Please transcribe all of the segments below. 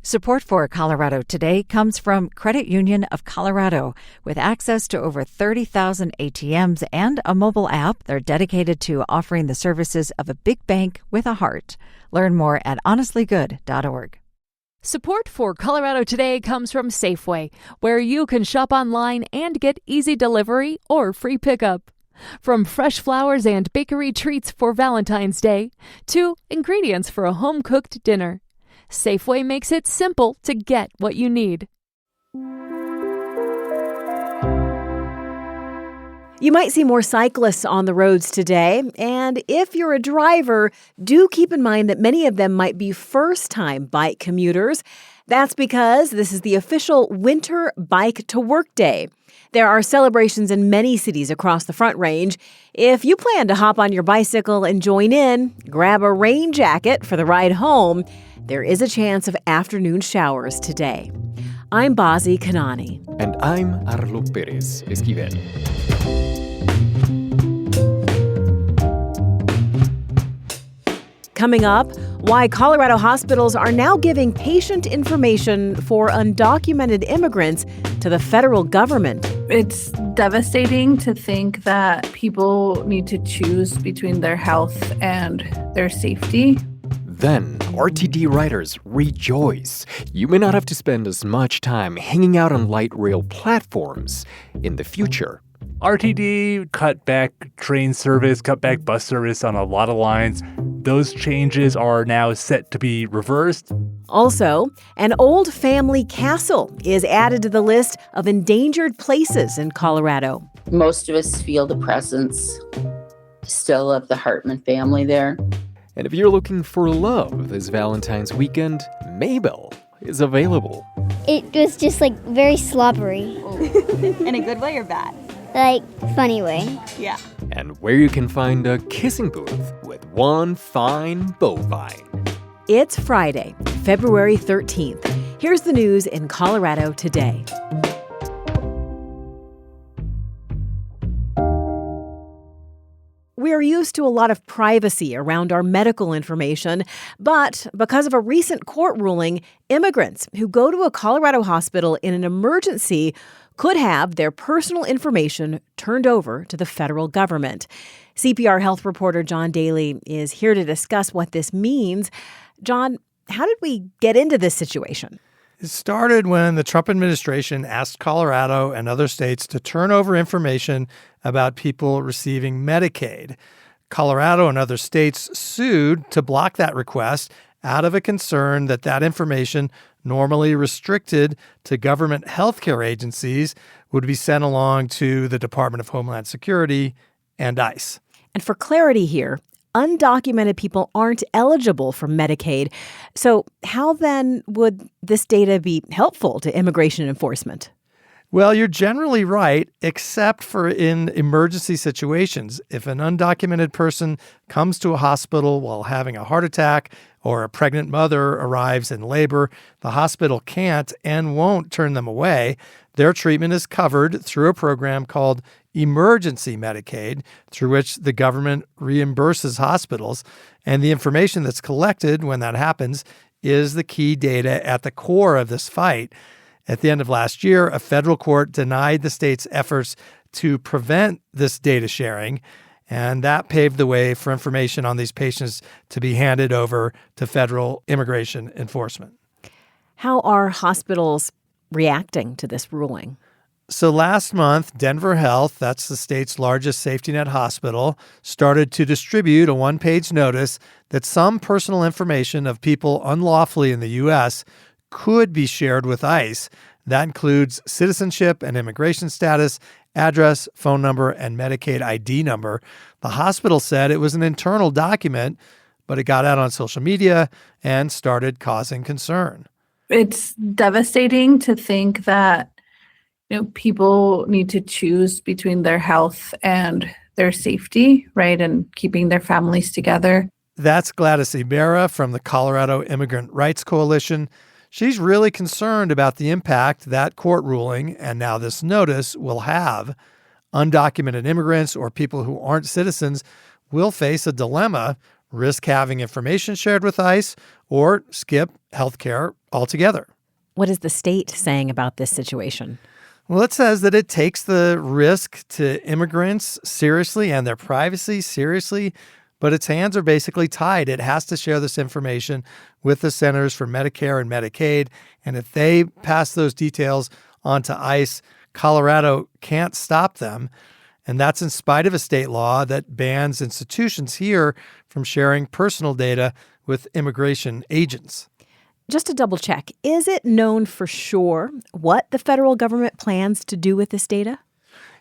Support for Colorado Today comes from Credit Union of Colorado. With access to over 30,000 ATMs and a mobile app, they're dedicated to offering the services of a big bank with a heart. Learn more at honestlygood.org. Support for Colorado Today comes from Safeway, where you can shop online and get easy delivery or free pickup. From fresh flowers and bakery treats for Valentine's Day to ingredients for a home-cooked dinner, Safeway makes it simple to get what you need. You might see more cyclists on the roads today, and if you're a driver, do keep in mind that many of them might be first-time bike commuters. That's because this is the official Winter Bike to Work Day. There are celebrations in many cities across the Front Range. If you plan to hop on your bicycle and join in, grab a rain jacket for the ride home. There is a chance of afternoon showers today. I'm Bazi Kanani. And I'm Arlo Perez Esquivel. Coming up, why Colorado hospitals are now giving patient information for undocumented immigrants to the federal government. It's devastating to think that people need to choose between their health and their safety. Then, RTD riders rejoice. You may not have to spend as much time hanging out on light rail platforms in the future. RTD cut back train service, cut back bus service on a lot of lines. Those changes are now set to be reversed. Also, an old family castle is added to the list of endangered places in Colorado. Most of us feel the presence still of the Hartman family there. And if you're looking for love this Valentine's weekend, May-belle is available. It was just very slobbery. In a good way or bad? Funny way. Yeah. And where you can find a kissing booth with one fine bovine. It's Friday, February 13th. Here's the news in Colorado today. We're used to a lot of privacy around our medical information, but because of a recent court ruling, immigrants who go to a Colorado hospital in an emergency could have their personal information turned over to the federal government. CPR health reporter John Daly is here to discuss what this means. John, how did we get into this situation? It started when the Trump administration asked Colorado and other states to turn over information about people receiving Medicaid. Colorado and other states sued to block that request out of a concern that that information, normally restricted to government healthcare agencies, would be sent along to the Department of Homeland Security and ICE. And for clarity here, undocumented people aren't eligible for Medicaid. So how then would this data be helpful to immigration enforcement? Well, you're generally right, except for in emergency situations. If an undocumented person comes to a hospital while having a heart attack or a pregnant mother arrives in labor, the hospital can't and won't turn them away. Their treatment is covered through a program called Emergency Medicaid, through which the government reimburses hospitals. And the information that's collected when that happens is the key data at the core of this fight. At the end of last year, a federal court denied the state's efforts to prevent this data sharing, and that paved the way for information on these patients to be handed over to federal immigration enforcement. How are hospitals reacting to this ruling? So last month, Denver Health, that's the state's largest safety net hospital, started to distribute a one-page notice that some personal information of people unlawfully in the U.S. could be shared with ICE. That includes citizenship and immigration status, address, phone number, and Medicaid ID number. The hospital said it was an internal document, but it got out on social media and started causing concern. It's devastating to think that people need to choose between their health and their safety, right, and keeping their families together. That's Gladys Ibarra from the Colorado Immigrant Rights Coalition. She's really concerned about the impact that court ruling and now this notice will have. Undocumented immigrants or people who aren't citizens will face a dilemma. risk having information shared with ICE, or skip health care altogether. What is the state saying about this situation? Well, it says that it takes the risk to immigrants seriously and their privacy seriously, but its hands are basically tied. It has to share this information with the Centers for Medicare and Medicaid, and if they pass those details on to ICE, Colorado can't stop them. And that's in spite of a state law that bans institutions here from sharing personal data with immigration agents. Just to double check, is it known for sure what the federal government plans to do with this data?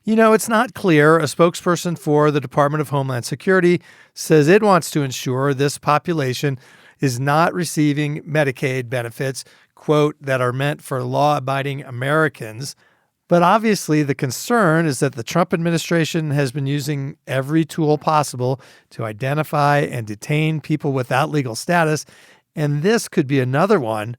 You know, it's not clear. A spokesperson for the Department of Homeland Security says it wants to ensure this population is not receiving Medicaid benefits, quote, that are meant for law-abiding Americans. But obviously, the concern is that the Trump administration has been using every tool possible to identify and detain people without legal status. And this could be another one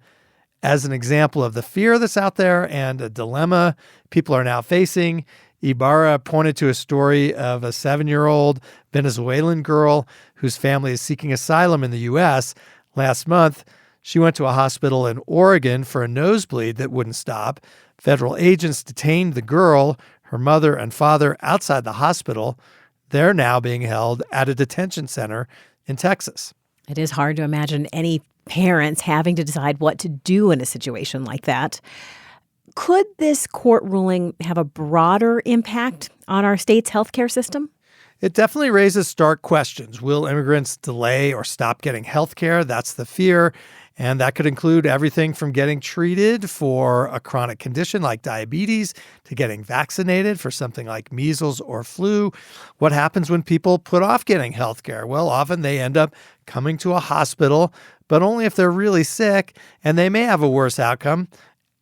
as an example of the fear that's out there and a dilemma people are now facing. Ibarra pointed to a story of a 7-year-old Venezuelan girl whose family is seeking asylum in the U.S. Last month, she went to a hospital in Oregon for a nosebleed that wouldn't stop. Federal agents detained the girl, her mother and father outside the hospital. They're now being held at a detention center in Texas. It is hard to imagine any parents having to decide what to do in a situation like that. Could this court ruling have a broader impact on our state's healthcare system? It definitely raises stark questions. Will immigrants delay or stop getting health care? That's the fear. And that could include everything from getting treated for a chronic condition like diabetes to getting vaccinated for something like measles or flu. What happens when people put off getting health care? Well, often they end up coming to a hospital, but only if they're really sick, and they may have a worse outcome,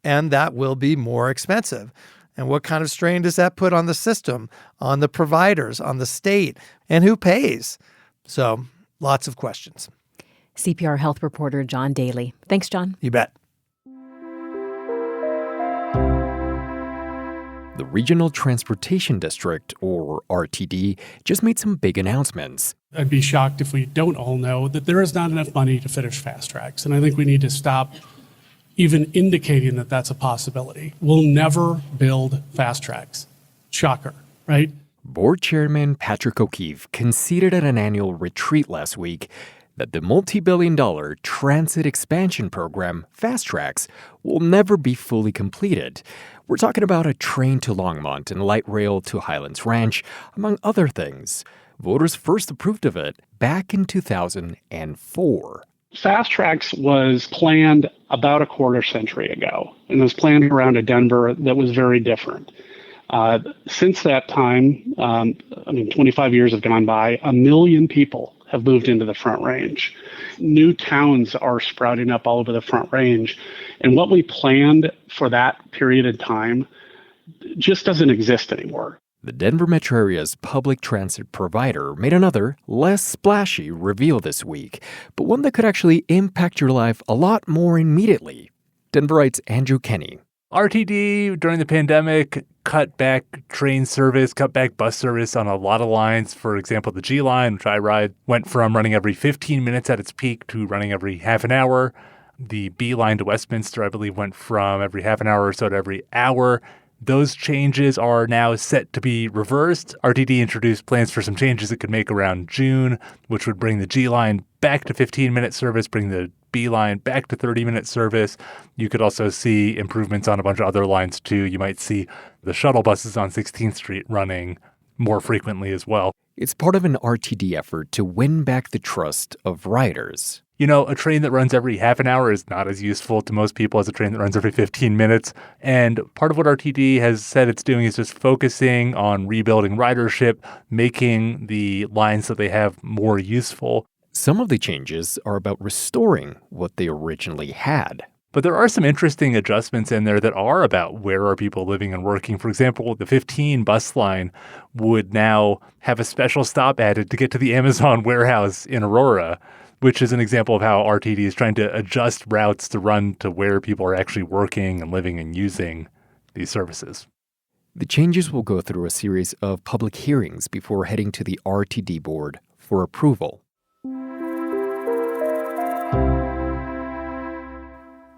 and that will be more expensive. And what kind of strain does that put on the system, on the providers, on the state, and who pays? So, lots of questions. CPR health reporter John Daly. Thanks, John. You bet. The Regional Transportation District, or RTD, just made some big announcements. I'd be shocked if we don't all know that there is not enough money to finish fast tracks. And I think we need to stop even indicating that that's a possibility. We'll never build fast tracks. Shocker, right? Board Chairman Patrick O'Keefe conceded at an annual retreat last week that the multi-billion-dollar transit expansion program, Fast Tracks, will never be fully completed. We're talking about a train to Longmont and light rail to Highlands Ranch, among other things. Voters first approved of it back in 2004. Fast Tracks was planned about a quarter century ago, and it was planned around a Denver that was very different. Since that time, 25 years have gone by, 1 million people have moved into the Front Range. New towns are sprouting up all over the Front Range. And what we planned for that period of time just doesn't exist anymore. The Denver metro area's public transit provider made another, less splashy reveal this week, but one that could actually impact your life a lot more immediately. Denverite's Andrew Kenny. RTD during the pandemic cut back train service, cut back bus service on a lot of lines. For example, the G line, which I ride, went from running every 15 minutes at its peak to running every half an hour. The B line to Westminster, I believe, went from every half an hour or so to every hour. Those changes are now set to be reversed. RTD introduced plans for some changes it could make around June, which would bring the G line back to 15-minute service, bring the B line back to 30-minute service. You could also see improvements on a bunch of other lines, too. You might see the shuttle buses on 16th Street running more frequently as well. It's part of an RTD effort to win back the trust of riders. You know, a train that runs every half an hour is not as useful to most people as a train that runs every 15 minutes. And part of what RTD has said it's doing is just focusing on rebuilding ridership, making the lines that they have more useful. Some of the changes are about restoring what they originally had. But there are some interesting adjustments in there that are about where are people living and working. For example, the 15 bus line would now have a special stop added to get to the Amazon warehouse in Aurora, which is an example of how RTD is trying to adjust routes to run to where people are actually working and living and using these services. The changes will go through a series of public hearings before heading to the RTD board for approval.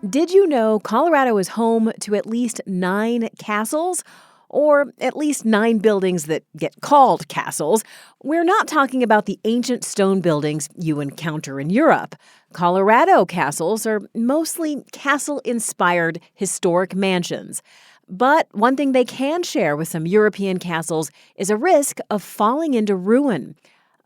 Did you know Colorado is home to at least 9 castles? Or at least 9 buildings that get called castles. We're not talking about the ancient stone buildings you encounter in Europe. Colorado castles are mostly castle-inspired historic mansions. But one thing they can share with some European castles is a risk of falling into ruin.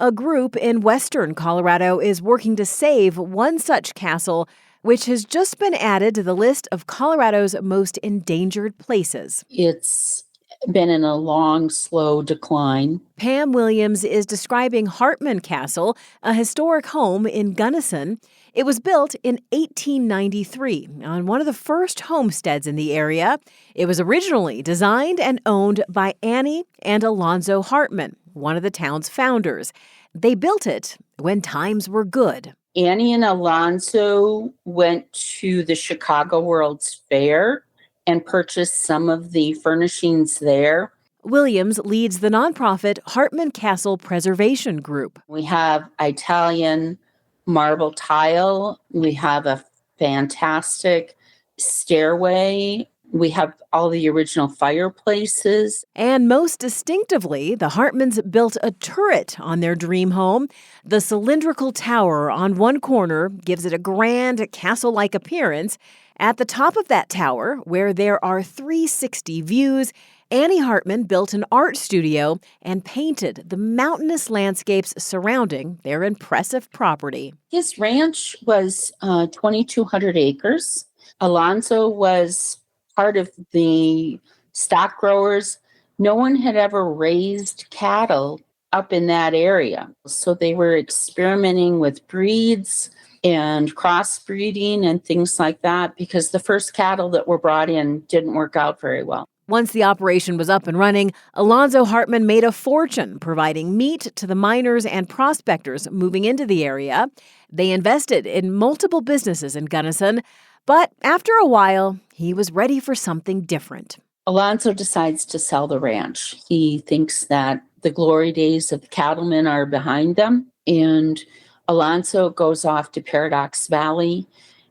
A group in western Colorado is working to save one such castle, which has just been added to the list of Colorado's most endangered places. It's been in a long, slow decline. Pam Williams is describing Hartman Castle, a historic home in Gunnison. It was built in 1893 on one of the first homesteads in the area. It was originally designed and owned by Annie and Alonzo Hartman, one of the town's founders. They built it when times were good. Annie and Alonzo went to the Chicago World's Fair and purchased some of the furnishings there. Williams leads the nonprofit Hartman Castle Preservation Group. We have Italian marble tile. We have a fantastic stairway. We have all the original fireplaces. And most distinctively, the Hartmans built a turret on their dream home. The cylindrical tower on one corner gives it a grand castle-like appearance. At the top of that tower, where there are 360 views, Annie Hartman built an art studio and painted the mountainous landscapes surrounding their impressive property. His ranch was 2,200 acres. Alonzo was part of the stock growers. No one had ever raised cattle up in that area. So they were experimenting with breeds and crossbreeding and things like that because the first cattle that were brought in didn't work out very well. Once the operation was up and running, Alonzo Hartman made a fortune providing meat to the miners and prospectors moving into the area. They invested in multiple businesses in Gunnison, but after a while, he was ready for something different. Alonzo decides to sell the ranch. He thinks that the glory days of the cattlemen are behind them, and Alonzo goes off to Paradox Valley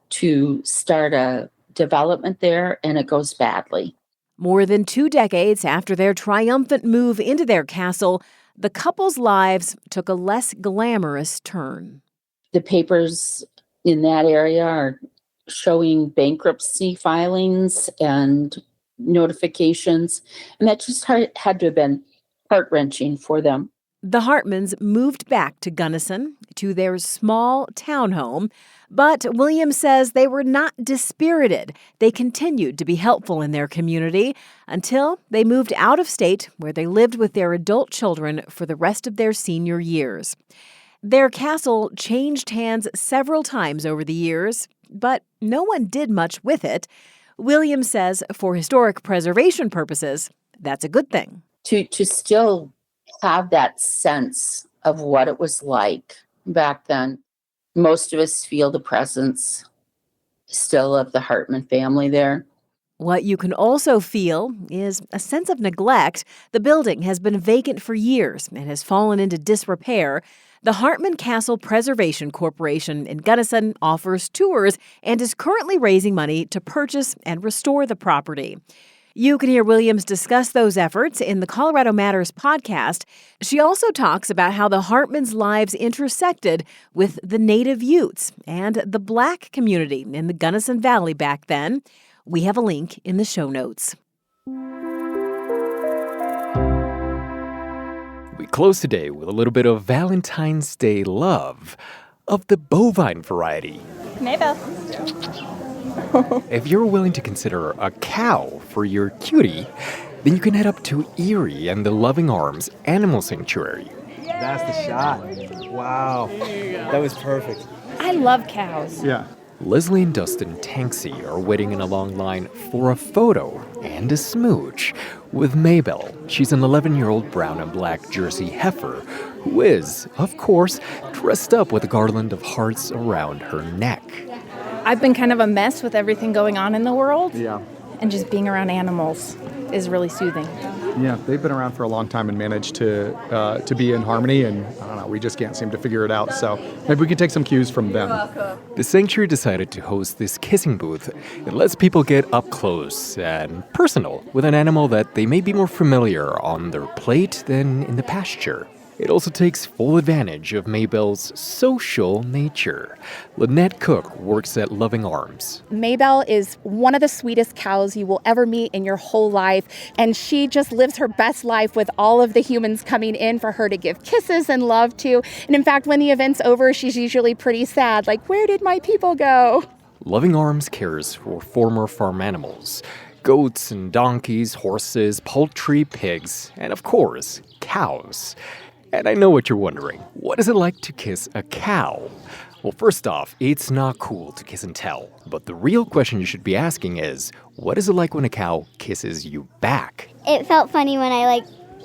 to start a development there, and it goes badly. More than 2 decades after their triumphant move into their castle, the couple's lives took a less glamorous turn. The papers in that area are showing bankruptcy filings and notifications, and that just had to have been heart-wrenching for them. The Hartmans moved back to Gunnison, to their small townhome, but Williams says they were not dispirited. They continued to be helpful in their community until they moved out of state, where they lived with their adult children for the rest of their senior years. Their castle changed hands several times over the years, but no one did much with it. Williams says for historic preservation purposes, that's a good thing. To still have that sense of what it was like back then. Most of us feel the presence still of the Hartman family there. What you can also feel is a sense of neglect. The building has been vacant for years and has fallen into disrepair. The Hartman Castle Preservation Corporation in Gunnison offers tours and is currently raising money to purchase and restore the property. You can hear Williams discuss those efforts in the Colorado Matters podcast. She also talks about how the Hartmans' lives intersected with the Native Utes and the Black community in the Gunnison Valley back then. We have a link in the show notes. We close today with a little bit of Valentine's Day love of the bovine variety. May-belle. If you're willing to consider a cow for your cutie, then you can head up to Erie and the Loving Arms Animal Sanctuary. That's the shot. Wow. That was perfect. I love cows. Yeah. Leslie and Dustin Tanksy are waiting in a long line for a photo and a smooch with May-belle. She's an 11-year-old brown and black Jersey heifer who is, of course, dressed up with a garland of hearts around her neck. I've been kind of a mess with everything going on in the world. Yeah. And just being around animals is really soothing. Yeah, they've been around for a long time and managed to be in harmony, and I don't know, we just can't seem to figure it out. So maybe we can take some cues from them. The sanctuary decided to host this kissing booth. It lets people get up close and personal with an animal that they may be more familiar on their plate than in the pasture. It also takes full advantage of May-belle's social nature. Lynette Cook works at Loving Arms. May-belle is one of the sweetest cows you will ever meet in your whole life, and she just lives her best life with all of the humans coming in for her to give kisses and love to. And in fact, when the event's over, she's usually pretty sad, like, where did my people go? Loving Arms cares for former farm animals. Goats and donkeys, horses, poultry, pigs, and of course, cows. And I know what you're wondering. What is it like to kiss a cow? Well, first off, it's not cool to kiss and tell. But the real question you should be asking is, what is it like when a cow kisses you back? It felt funny when I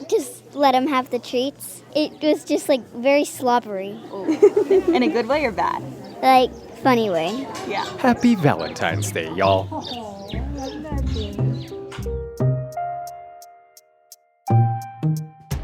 just let him have the treats. It was just very slobbery. In a good way or bad? Funny way. Yeah. Happy Valentine's Day, y'all.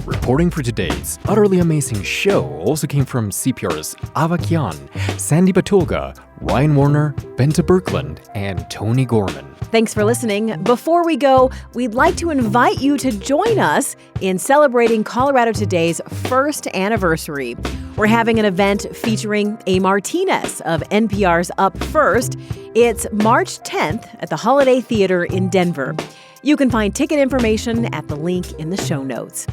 Reporting for today's utterly amazing show also came from CPR's Ava Kian, Sandy Batulga, Ryan Warner, Benta Birkland, and Tony Gorman. Thanks for listening. Before we go, we'd like to invite you to join us in celebrating Colorado Today's first anniversary. We're having an event featuring A. Martinez of NPR's Up First. It's March 10th at the Holiday Theater in Denver. You can find ticket information at the link in the show notes.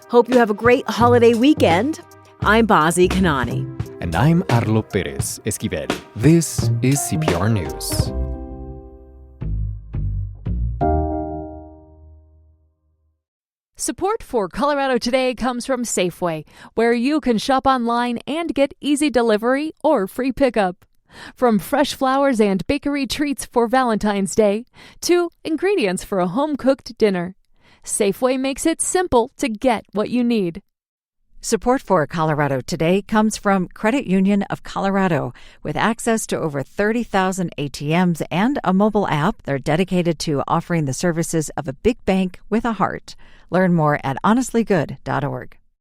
Hope you have a great holiday weekend. I'm Bazi Kanani. And I'm Arlo Perez Esquivel. This is CPR News. Support for Colorado Today comes from Safeway, where you can shop online and get easy delivery or free pickup. From fresh flowers and bakery treats for Valentine's Day to ingredients for a home-cooked dinner, Safeway makes it simple to get what you need. Support for Colorado Today comes from Credit Union of Colorado. With access to over 30,000 ATMs and a mobile app, they're dedicated to offering the services of a big bank with a heart. Learn more at honestlygood.org.